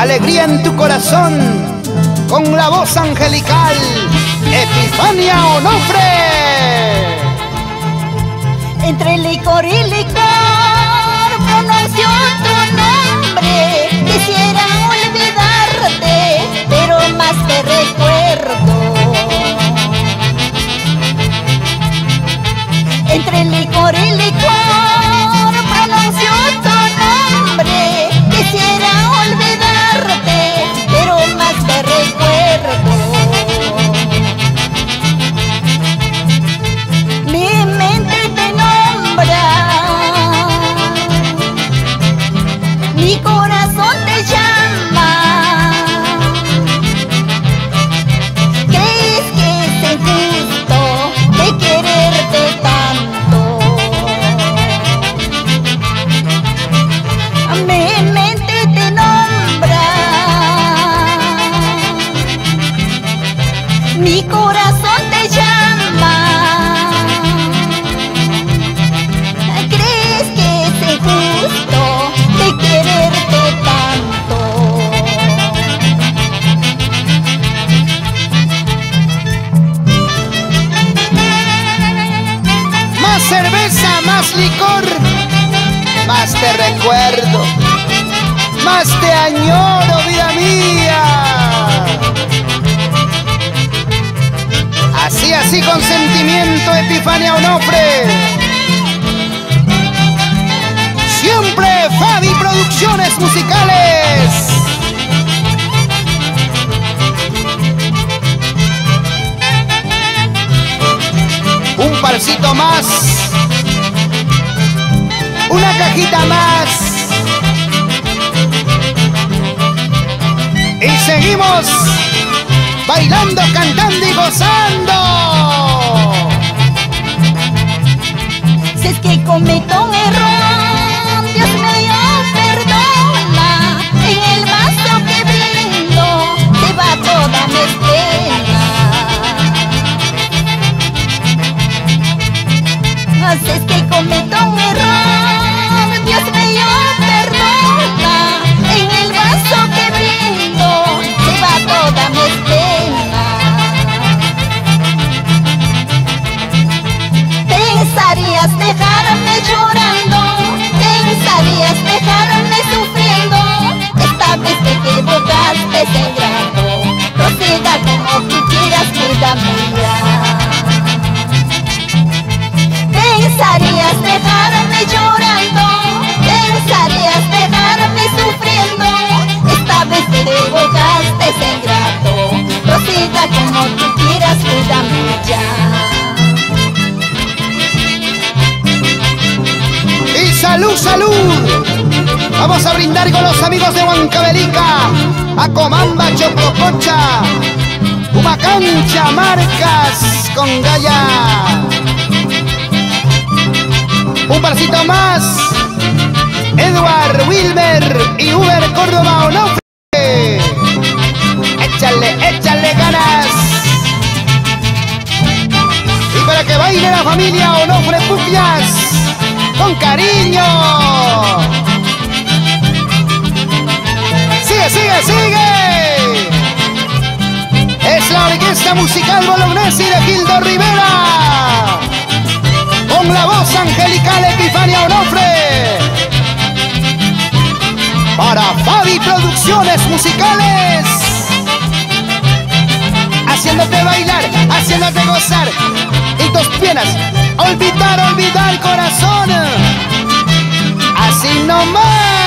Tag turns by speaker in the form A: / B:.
A: alegría en tu corazón, con la voz angelical, Epifania Onofre.
B: Entre licor y licor pronunció tu nombre. Quisiera olvidarte, pero más te recuerdo. Entre licor y licor pronunció tu nombre. Quisiera olvidarte, pero más te recuerdo. Mi mente te nombra, mi corazón te llama. ¿Crees que es injusto de quererte tanto? Mi mente te nombra, mi corazón te llama. ¿Crees que es injusto de quererte tanto?
A: Más cerveza, más licor, más te recuerdo, más te añoro, vida mía. Así con sentimiento, Epifania Onofre. Siempre Fabi Producciones Musicales. Un parcito más, una cajita más, y seguimos bailando, cantando y gozando.
B: Si es que cometo un error, Dios mío, perdona. En el vaso que brindo se va toda mi pena. Si es que cometo un error, Dios mío, perdona. En el vaso que brindo se va toda mi pena. Pensarías dejarme llorando, pensarías dejarme sufriendo. Esta vez te equivocaste, ingrato. Proceda como tú quieras, vida mía. Pensarías dejarme llorando, pensarías dejarme sufriendo. Esta vez te equivocaste, ingrato. Proceda como tú quieras, vida mía.
A: ¡Salud, salud! Vamos a brindar con los amigos de Huancavelica, Acomamba, Chocopocha, Humacancha, Marcas, con Gaya. Un parcito más, Edward, Wilmer y Uber Córdoba Onofre. Échale ganas. Y para que baile la familia Onofre Pupias, con cariño. Sigue. Es la orquesta musical bolognesi de Gildo Rivera, con la voz angelical Epifania Onofre, para Fabi Producciones Musicales, haciéndote bailar, haciéndote gozar, y tus piernas, olvidar corazón, así nomás.